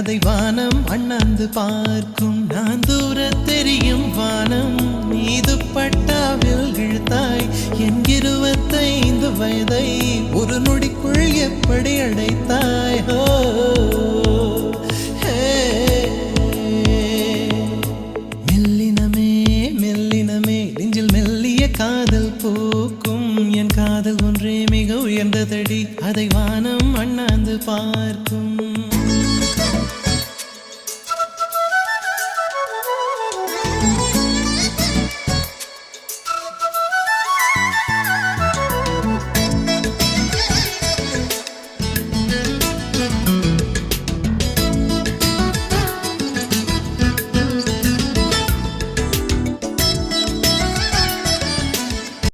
அதை வானம் அண்ணாந்து பார்க்கும். நான் தூர தெரியும் வானம் மீது பட்டாவில் இழுத்தாய். என் 25 வயதை ஒரு நொடிக்குள் எப்படி அடைத்தாய்? மெல்லினமே மெல்லினமே நெஞ்சில் மெல்லிய காதல் பூக்கும். என் காதல் ஒன்றே மிக உயர்ந்ததடி, அதை வானம் அண்ணாந்து பார்க்கும்.